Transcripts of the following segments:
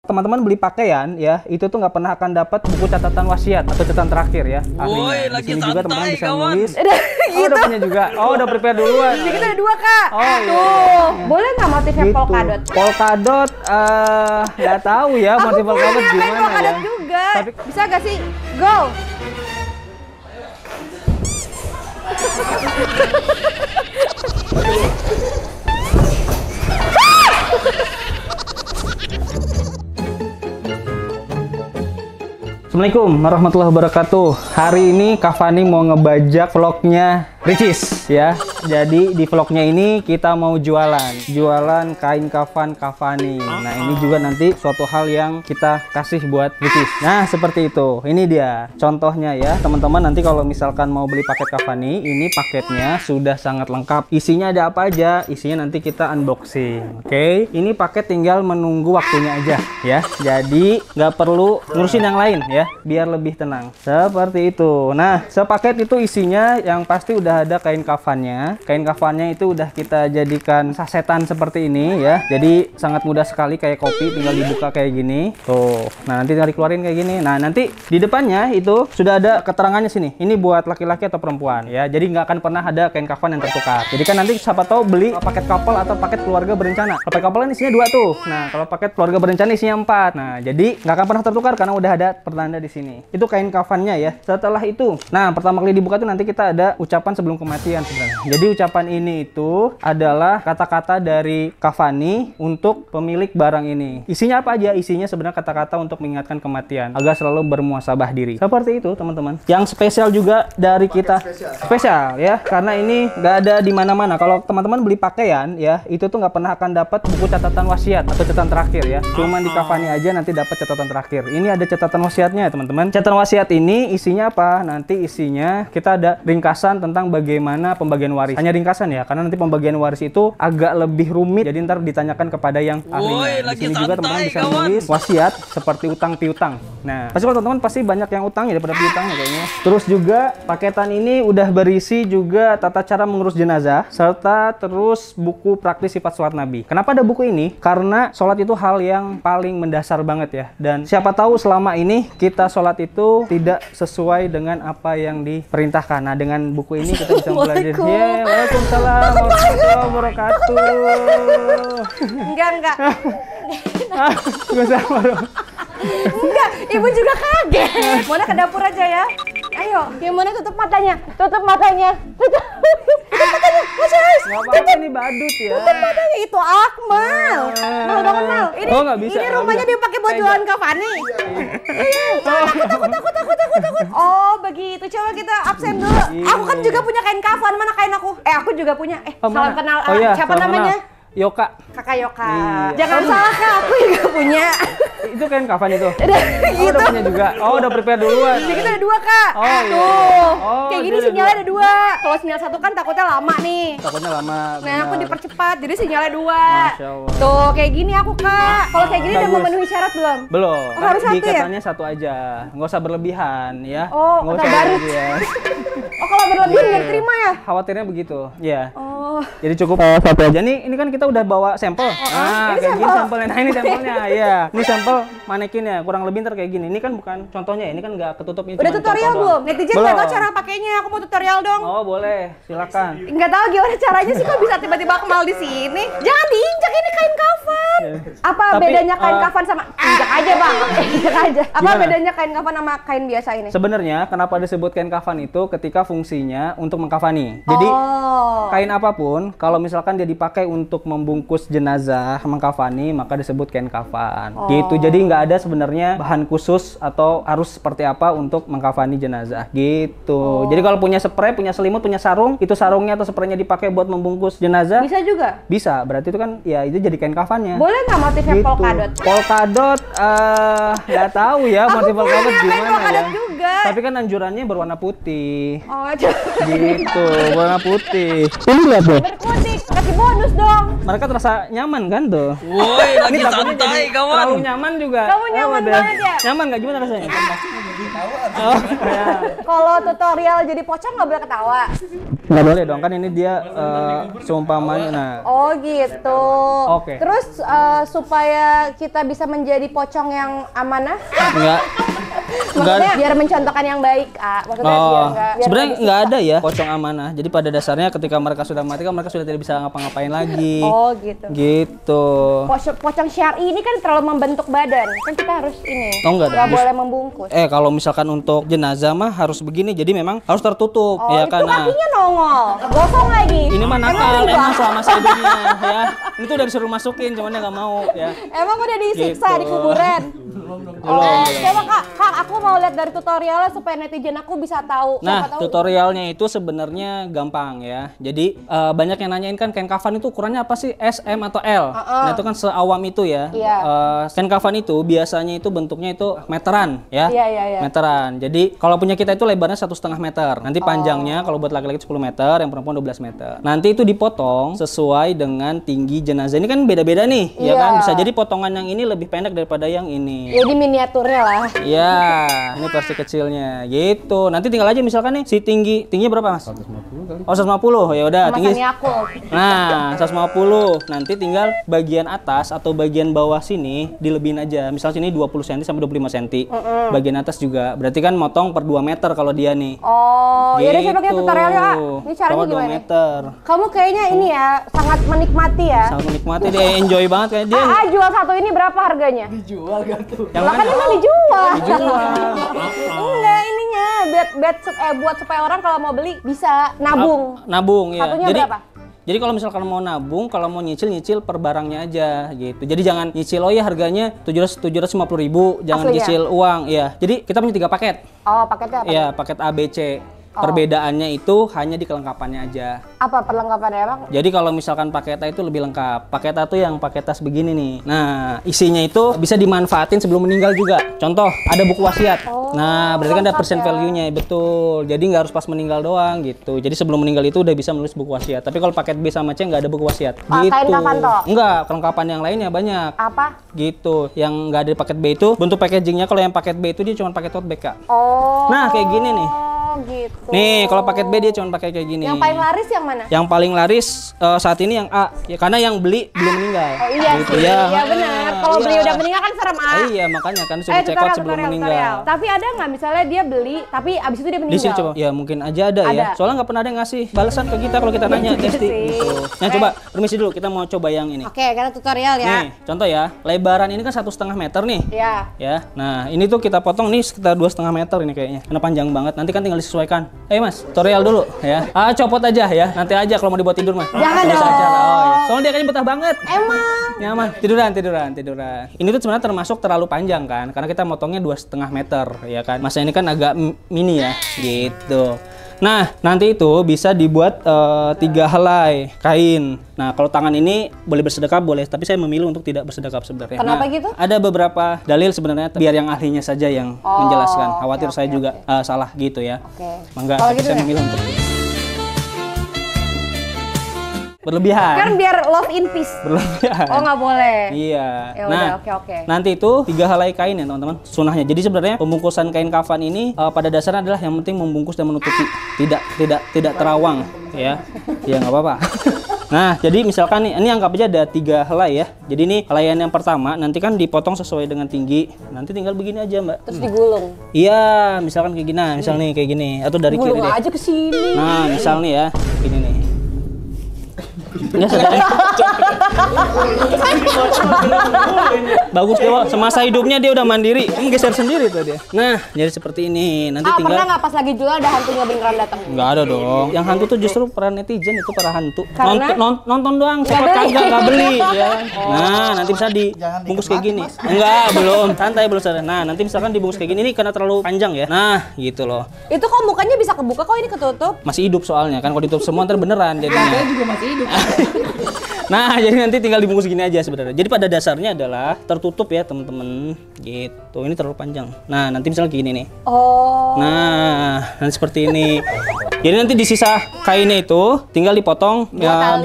Teman-teman beli pakaian ya, itu tuh nggak pernah akan dapat buku catatan wasiat atau catatan terakhir ya. Woi, Di sini juga teman-teman bisa kawan. nulis. Gitu. Udah punya juga. Oh, udah prepare duluan. Jadi kita ada dua, Kak. Oh, iya. Tuh, boleh nggak motifnya Gitu. polkadot? Polkadot, nggak tahu ya Aku motif polkadot punya kain gimana ya. polkadot juga. Tapi Bisa gak sih? Go. Assalamualaikum warahmatullahi wabarakatuh. Hari ini Kak Fani mau ngebajak vlognya Ricis ya. Jadi di vlognya ini kita mau jualan kain kafan Kak Fani. Nah ini juga nanti suatu hal yang kita kasih buat Ricis. Nah seperti itu. Ini dia contohnya ya teman-teman. Nanti kalau misalkan mau beli paket Kak Fani, ini paketnya sudah sangat lengkap. Isinya ada apa aja? Isinya nanti kita unboxing. Oke. Ini paket tinggal menunggu waktunya aja ya. Jadi nggak perlu ngurusin yang lain ya, biar lebih tenang. Seperti itu. Nah, sepaket itu isinya yang pasti udah ada kain kafannya. Kain kafannya itu udah kita jadikan sasetan seperti ini ya. Jadi sangat mudah sekali kayak kopi, tinggal dibuka kayak gini. Tuh. Nah, nanti tinggal dikeluarin kayak gini. Nah, nanti di depannya itu sudah ada keterangannya sini. Ini buat laki-laki atau perempuan ya. Jadi nggak akan pernah ada kain kafan yang tertukar. Jadi kan nanti siapa tahu beli paket couple atau paket keluarga berencana. Paket couple kan isinya 2 tuh. Nah, kalau paket keluarga berencana isinya 4. Nah, jadi nggak akan pernah tertukar karena udah ada pertanda di sini. Itu kain kafannya ya. Setelah itu, nah pertama kali dibuka tuh nanti kita ada ucapan sebelum kematian sebenarnya. Jadi ucapan ini itu adalah kata-kata dari Kak Fani untuk pemilik barang ini. Isinya apa aja? Isinya sebenarnya kata-kata untuk mengingatkan kematian agar selalu bermuhasabah diri. Seperti itu teman-teman. Yang spesial juga dari kita. Spesial ya, karena ini nggak ada di mana-mana. Kalau teman-teman beli pakaian ya, itu tuh nggak pernah akan dapat buku catatan wasiat atau catatan terakhir ya. Cuman di Kak Fani aja nanti dapat catatan terakhir. Ini ada catatan wasiatnya ya teman-teman. Catatan wasiat ini isinya apa? Nanti isinya kita ada ringkasan tentang bagaimana pembagian waris. Hanya ringkasan ya, karena nanti pembagian waris itu agak lebih rumit. Jadi ntar ditanyakan kepada yang ahlinya. Di sini juga teman-teman bisa nulis wasiat seperti utang piutang. Nah, pasti kalau teman-teman pasti banyak yang utang ya daripada piutangnya kayaknya. Terus juga paketan ini udah berisi juga tata cara mengurus jenazah serta terus buku praktis sifat sholat Nabi. Kenapa ada buku ini? Karena sholat itu hal yang paling mendasar banget ya. Dan siapa tahu selama ini kita sholat itu tidak sesuai dengan apa yang diperintahkan. Nah, dengan buku ini kita bisa belajar. Ya, waalaikumsalam warahmatullahi wabarakatuh. Enggak. Enggak, Ibu juga kaget. Mona ke dapur aja ya. Ayo, gimana tutup matanya? Tutup matanya. Tutup matanya. apa-apa ini badut ya. Tutup matanya itu Akmal. Mal bangun Mal. Ini Oh, nggak bisa, ini nggak rumahnya bisa. dipakai buat jualan Kak Fani. Iya. Takut. Oh, begitu. Coba kita absen dulu. Aku kan juga punya kain kafan. Mana kain aku? Aku juga punya. Oh, Salam mana? kenal. Oh, iya, Siapa salam namanya? kenal. Yoka. Kakak Yoka. Iya. Jangan salah Kak, aku juga punya. Itu kain kafan itu. Gitu. Udah punya juga. Oh, udah prepare duluan. Jadi kita ada 2 Kak. Oh, iya. Tuh. Oh, Kayak gini dia ada sinyalnya 2. ada 2. Kalau sinyal 1 kan takutnya lama nih. Takutnya lama. Nah, aku benar. dipercepat. Jadi sinyalnya 2. Masya Allah. Tuh, kayak gini aku Kak. Kalau kayak gini udah Bagus. memenuhi syarat belum? Belum. Oh, harus Di 1 ya? katanya 1 aja. Nggak usah berlebihan ya. Oh, nggak kata usah baru. berlebihan. Oh, kalau berlebihan nggak diterima ya? Khawatirnya begitu. Ya. Oh. Jadi cukup 1 aja. Ini kan kita udah bawa sampel. Nah, ini kayak gini sampel. sampelnya. Nah, ini sampelnya. Iya. Ini sampel manekinnya. Kurang lebih ntar kayak gini. Ini kan bukan contohnya. Ini kan nggak ketutup. Ini Udah cuma tutorial contoh belum? doang. Netizen Belum. nggak tahu cara pakainya. Aku mau tutorial dong. Oh, boleh. Silakan. Nggak tahu gimana caranya sih kok bisa tiba-tiba Akmal di sini. Jangan diinjak, ini kain kafan. Apa Tapi, bedanya kain kafan sama injak aja bang? Injak aja. Apa Gimana? bedanya kain kafan sama kain biasa ini? Sebenarnya kenapa disebut kain kafan itu ketika fungsinya untuk mengkafani. Jadi Oh. kain apapun kalau misalkan dia dipakai untuk membungkus jenazah, mengkafani, maka disebut kain kafan. Oh. Gitu. Jadi nggak ada sebenarnya bahan khusus atau harus seperti apa untuk mengkafani jenazah. Gitu. Jadi kalau punya spray, punya selimut, punya sarung, itu sarungnya atau spraynya dipakai buat membungkus jenazah? Bisa juga. Bisa. Berarti itu kan ya itu jadi kain kafannya. Boleh nggak motifnya Gitu. polkadot? Polkadot, nggak tahu ya Aku motif polkadot punya kain gimana ya. polkadot juga. Tapi kan anjurannya berwarna putih. Oh, coba. Gitu, warna putih. Ini lihat deh. Berkutik. dikasih bonus dong. Mereka terasa nyaman kan tuh. Woi, lagi Ini takutnya santai jadi kawan. terlalu nyaman juga. Kamu nyaman udah. banget ya? Nyaman nggak, gimana rasanya? Oh, ya. Kalau tutorial jadi pocong nggak boleh ketawa. Nggak boleh dong, kan ini dia seumpamanya. Nah, Oh gitu. Oke. Terus supaya kita bisa menjadi pocong yang amanah, enggak. maksudnya biar mencontohkan yang baik, maksudnya biar Oh, biar sebenarnya nggak nggak disiksa. ada ya pocong amanah. Jadi pada dasarnya ketika mereka sudah mati kan mereka sudah tidak bisa ngapa-ngapain lagi. Oh gitu. Gitu. Pocong syar'i ini kan terlalu membentuk badan, kan kita harus ini. Oh, enggak nggak dong. boleh membungkus. Kalau misalkan untuk jenazah mah harus begini. Jadi memang harus tertutup Oh, ya itu karena kakinya nongol, gosong lagi. ini mah Emang nakal udah- emang selama hidupnya ya. Ini tuh udah disuruh masukin cuman dia nggak mau ya. Emang udah disiksa Gitu. di kuburan. Oh, Belum. coba kak, aku mau lihat dari tutorialnya supaya netizen aku bisa tahu. Nah, Siapa tahu. tutorialnya itu sebenarnya gampang ya. Jadi banyak yang nanyain kan kain kafan itu ukurannya apa sih? S, M atau L? Nah, itu kan seawam itu ya. Iya. Kain kafan itu biasanya itu bentuknya itu meteran ya. Iya. Meteran. Jadi kalau punya kita itu lebarnya 1,5 meter. Nanti panjangnya kalau buat laki-laki 10 meter, yang perempuan 12 meter. Nanti itu dipotong sesuai dengan tinggi jenazah. Ini kan beda-beda nih, ya Iya. kan? Bisa jadi potongan yang ini lebih pendek daripada yang ini. Jadi miniaturnya lah. Iya, ini versi kecilnya. Gitu. Nanti tinggal aja misalkan nih si tingginya berapa, Mas? 150 kali. Oh, 150. Ya udah, tinggi. Makannya aku. Nah, 150. Nanti tinggal bagian atas atau bagian bawah sini dilebihin aja. Misal sini 20 cm sampai 25 cm. Bagian atas juga. Berarti kan motong per 2 meter kalau dia nih. Oh, ya udah coba kita tutorialnya, Ini caranya Kalau 2 gimana? meter. Kamu kayaknya ini ya, sangat menikmati ya. Sangat menikmati dia, enjoy banget kayak dia. Jual satu ini berapa harganya? Dijual gak tuh? Yang Lah kan mana? emang dijual. Dijual. Enggak, ininya buat supaya orang kalau mau beli bisa nabung. Nabung ya. Satunya Jadi berapa? Jadi kalau misalkan mau nabung, kalau mau nyicil per barangnya aja gitu. Jadi jangan nyicil oh ya harganya 750.000, jangan Aslinya? nyicil uang ya. Jadi kita punya 3 paket. Oh, paketnya apa? Ya, paket A, B, C. Perbedaannya itu hanya di kelengkapannya aja. Apa perlengkapannya emang? Jadi kalau misalkan paket A itu lebih lengkap. Paket A tuh yang paket tas begini nih. Nah, isinya itu bisa dimanfaatin sebelum meninggal juga. Contoh, ada buku wasiat. Nah, berarti kan ada lengkap persen ya. value-nya, betul. Jadi nggak harus pas meninggal doang gitu. Jadi sebelum meninggal itu udah bisa menulis buku wasiat. Tapi kalau paket B sama C nggak ada buku wasiat. Kain Gitu. kafan toh? Enggak, kelengkapan yang lainnya banyak. Apa? Gitu. Yang nggak ada di paket B itu bentuk packagingnya, kalau yang paket B itu dia cuma pakai tote bag, Kak. Oh. Nah, kayak gini nih. Gitu. Nih, kalau paket B dia cuma pakai kayak gini. Yang paling laris yang mana? Yang paling laris saat ini yang A, ya karena yang beli belum meninggal. Oh iya Gitu, sih, ya. iya benar. Kalau beli Iya. udah meninggal kan serem Iya, makanya kan sudah check out sebelum meninggal. Tapi ada nggak misalnya dia beli, tapi abis itu dia meninggal? Di sini coba. Ya mungkin aja ada ya. Ada. Soalnya nggak pernah ada yang ngasih balasan ke kita kalau kita nanya, Iya Testi. sih. Gitu. Nah, coba permisi dulu, kita mau coba yang ini. Oke, karena tutorial ya. Nih, contoh ya. Lebaran ini kan 1,5 meter nih. Iya. Ya, nah ini tuh kita potong nih sekitar 2,5 meter ini kayaknya. Karena panjang banget. Nanti kan tinggal disesuaikan. Mas, tutorial dulu ya. Copot aja ya. Nanti aja kalau mau dibuat tidur mah. Jangan Bisa dong. aja. Oh, ya. Soalnya dia kayaknya betah banget. Emang. Nyaman. Tiduran. Ini tuh sebenarnya termasuk terlalu panjang kan, karena kita motongnya 2,5 meter ya kan. Masa ini kan agak mini ya, gitu. Nah, nanti itu bisa dibuat 3 helai kain. Nah, kalau tangan ini boleh bersedekap boleh, tapi saya memilih untuk tidak bersedekap sebenarnya. Kenapa Nah, gitu? Ada beberapa dalil sebenarnya, biar yang ahlinya saja yang menjelaskan. Khawatir saya juga salah gitu ya. Oke. Mangga, Kalau tapi gitu saya ya? memilih untuk berlebihan. Kan biar love in peace. Berlebihan. Oh, nggak boleh. Iya. Ya udah, oke. Nanti itu 3 helai kain ya teman-teman, sunahnya. Jadi sebenarnya pembungkusan kain kafan ini pada dasarnya adalah yang penting membungkus dan menutupi, tidak terawang ya. Ya nggak apa-apa. Nah, jadi misalkan nih, ini anggap aja ada 3 helai ya. Jadi ini helaian yang pertama nanti kan dipotong sesuai dengan tinggi. Nanti tinggal begini aja, Mbak. Terus digulung. Iya, misalkan kayak gini. Nah, misal nih kayak gini atau dari kiri Gulung deh. aja ke sini. Nah, misal nih ya, gini nih. Enggak sadar. Bagus deh, Wak. Semasa hidupnya dia udah mandiri. Ini geser sendiri tuh dia. Nah, jadi seperti ini. Nanti Pernah tinggal. nggak pas lagi jual ada hantunya beneran datang? Nggak ada dong. Yang hantu tuh justru para netizen itu para hantu. Karena? Nonton doang, cepat beli. kagak nggak beli ya. Nah, nanti bisa dibungkus kayak gini. Enggak, belum. Santai belum sadar. Nah, nanti misalkan dibungkus kayak gini, ini karena terlalu panjang ya. Nah, gitu loh. Itu kok mukanya bisa kebuka, kok ini ketutup? Masih hidup soalnya kan, kalau ditutup semua ntar beneran jadinya. Saya juga masih hidup. Nah, jadi nanti tinggal dibungkus gini aja sebenarnya. Jadi pada dasarnya adalah tertutup ya teman-teman. Gitu. Ini terlalu panjang. Nah, nanti misalnya gini nih. Oh. Nah, nanti seperti ini. Jadi nanti di sisa kainnya itu tinggal dipotong ya,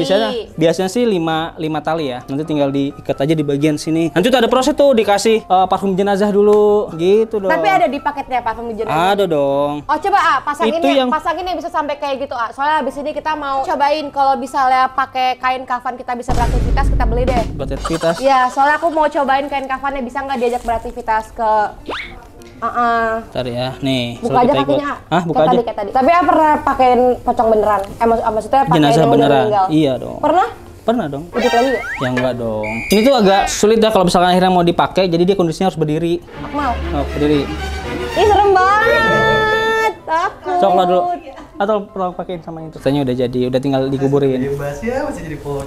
biasanya sih 5 tali ya. Nanti tinggal diikat aja di bagian sini. Nanti tuh ada proses tuh dikasih parfum jenazah dulu gitu dong. Tapi ada di paketnya parfum jenazah? Ada dong. Oh coba pasang itu ini, pasang ini bisa sampai kayak gitu soalnya abis ini kita mau cobain kalau misalnya pakai kain kafan kita bisa beraktivitas, kita beli deh. Beraktivitas? Iya, soalnya aku mau cobain kain kafannya bisa nggak diajak beraktivitas ke Ntar ya, nih. Buka aja kakinya. Hah, buka aja. Kayak tadi. Tapi aku pernah pakein pocong beneran. Maksudnya pakai jenazah beneran. Meninggal. Iya dong. Pernah? Pernah dong. Hidup lagi ya? Ya enggak dong. Ini tuh agak sulit dah kalau misalkan akhirnya mau dipakai, jadi dia kondisinya harus berdiri. Mau. Oh, berdiri. Ih, serem banget. Takut. Coklat dulu. Atau perlu pakein sama itu. Katanya udah jadi, udah tinggal dikuburin. Ya masih jadi pot.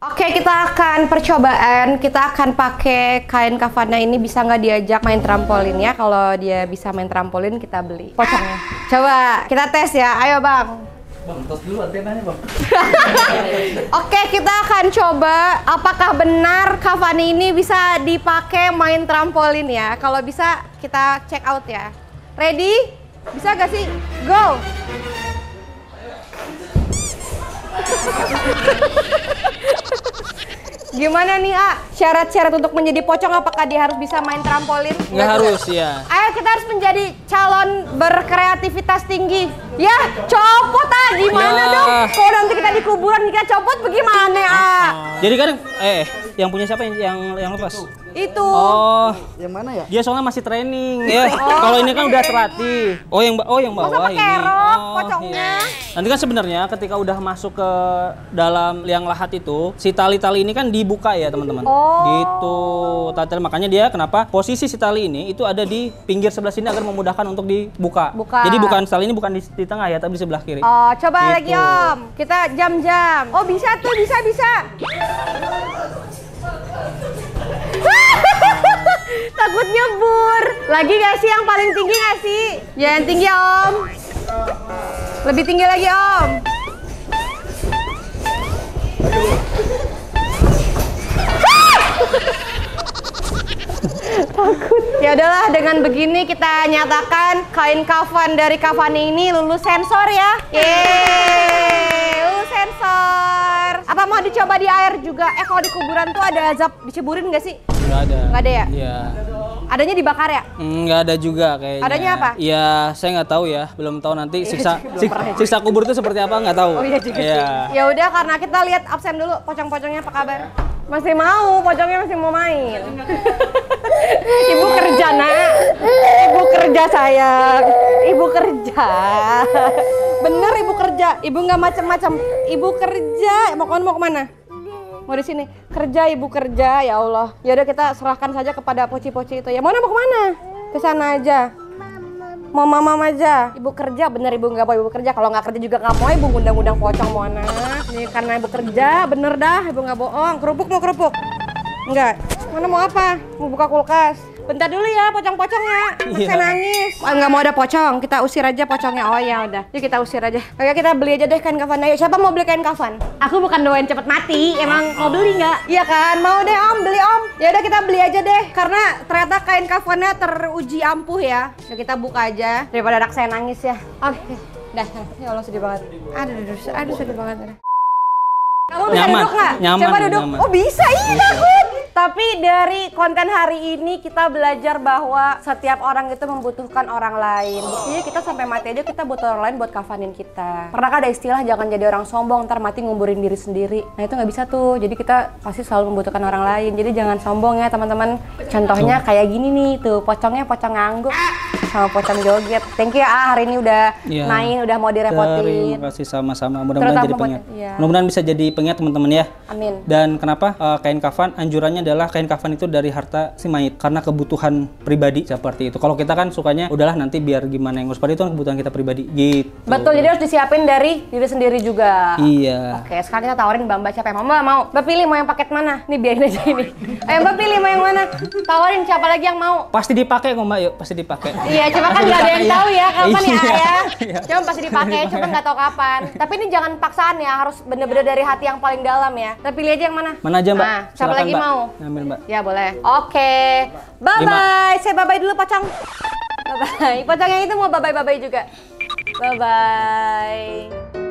Oke, kita akan percobaan. Kita akan pakai kain kafannya ini, bisa nggak diajak main trampolin ya? Kalau dia bisa main trampolin, kita beli pocongnya. Coba kita tes ya. Ayo bang. Bang, tos dulu antenanya bang. Oke, kita akan coba apakah benar kafani ini bisa dipakai main trampolin ya. Kalau bisa kita check out ya. Ready? Bisa gak sih? Go! Gimana nih, syarat-syarat untuk menjadi pocong, apakah dia harus bisa main trampolin? Nggak harus, ya. Ayo kita harus menjadi calon berkreativitas tinggi. Ya, copot gimana dong? Kalau nanti kita di kuburan kita copot bagaimana, Jadi kan, yang punya siapa yang lepas? Itu. Oh, yang mana ya? dia soalnya masih training. Ya, kalau ini kan udah terlatih. Oh, yang bawah masa pakai ini. rok, pocongnya? Iya. Nanti kan sebenarnya ketika udah masuk ke dalam liang lahat itu, si tali-tali ini kan dibuka ya, teman-teman. Gitu. Tali, makanya dia kenapa posisi si tali ini itu ada di pinggir sebelah sini agar memudahkan untuk dibuka. Jadi bukan tali ini bukan di tengah ya, tapi di sebelah kiri. Oh, coba gitu. lagi Om. Kita jam-jam. Oh, bisa tuh, bisa. Takut nyebur. Lagi gak sih yang paling tinggi gak sih? Ya yang tinggi Om. Lebih tinggi lagi Om. Takut. Ya udahlah, dengan begini kita nyatakan kain kafan dari Kafani ini lulus sensor ya. Yeay, lulus sensor. Apa mau dicoba di air juga? Kalau di kuburan tuh ada azab diceburin nggak sih? Nggak ada. Nggak ada ya? Iya. Adanya dibakar ya? Nggak ada juga kayaknya. Adanya apa? Ya, saya nggak tahu ya. Belum tahu nanti siksa kubur itu seperti apa, nggak tahu. Oh iya juga. Iya. Ya udah, karena kita lihat absen dulu pocong-pocongnya apa kabar? Masih mau, pocongnya masih mau main. Ibu kerja nak, ibu kerja sayang, ibu kerja. Bener ibu kerja, ibu nggak macam-macam. Ibu kerja, mau kemana? Mau di sini kerja, ibu kerja, ya Allah. Ya udah kita serahkan saja kepada poci-poci itu. Ya mau kemana? Ke sana aja. Mau mama aja. Ibu kerja, bener ibu nggak mau ibu kerja. Kalau nggak kerja juga nggak mau ibu ngundang-ngundang pocong mau anak. Ini karena ibu kerja, bener dah ibu nggak bohong. Kerupuk mau kerupuk? Enggak. Mana mau apa? Mau buka kulkas. Bentar dulu ya pocong-pocongnya. Saya nangis. Nggak mau ada pocong, kita usir aja pocongnya. Oh ya udah, yuk kita usir aja. Oke, kita beli aja deh kain kafan. Ayo, siapa mau beli kain kafan? Aku bukan doain cepet mati. Emang mau beli nggak? Iya kan? Mau deh Om, beli Om. Ya udah kita beli aja deh. Karena ternyata kain kafannya teruji ampuh ya. Udah kita buka aja daripada anak saya nangis ya. Oke, dah. Ya Allah sedih banget. Aduh sedih banget. Kamu bisa nyaman, duduk nggak? nyaman, Coba duduk. nyaman. Oh bisa, iya takut. Tapi dari konten hari ini kita belajar bahwa setiap orang itu membutuhkan orang lain. Buktinya kita sampai mati aja kita butuh orang lain buat kafanin kita. Pernah ada istilah jangan jadi orang sombong, ntar mati nguburin diri sendiri. Nah itu nggak bisa tuh. Jadi kita pasti selalu membutuhkan orang lain. Jadi jangan sombong ya teman-teman. Contohnya kayak gini nih tuh, pocongnya pocong ngangguk sama pocong joget. Thank you ya hari ini udah main, udah mau direpotin. Terima kasih sama-sama. Mudah-mudahan jadi pengingat. Mudah-mudahan bisa jadi pengingat teman-teman ya. Amin. Dan kenapa kain kafan anjurannya adalah kain kafan itu dari harta si mayit karena kebutuhan pribadi seperti itu. Kalau kita kan sukanya udahlah nanti biar gimana yang ngurus, itu kan kebutuhan kita pribadi gitu. Betul, jadi harus disiapin dari diri sendiri juga. Iya. Oke, sekarang kita tawarin Mbak siapa yang mau. Mbak pilih mau yang paket mana? Nih biarin aja ini. Ayo Mbak pilih mau yang mana? Tawarin siapa lagi yang mau? Pasti dipakai kok Mbak, yuk pasti dipakai. Iya, ya, cuma kan nggak ada yang tahu ya kapan ya Iya. ayah. Iya. Cuma pasti dipakai, cuma nggak tahu kapan. Tapi ini jangan paksaan ya, harus bener-bener dari hati yang paling dalam ya. Tapi pilih aja yang mana? Mana aja, Mbak? Nah, siapa Silakan, lagi Mbak. mau? Ambil, Mbak. Ya boleh. Oke, bye bye. Saya bye bye dulu pocong. Bye bye. Pocong yang itu mau bye bye juga. Bye bye.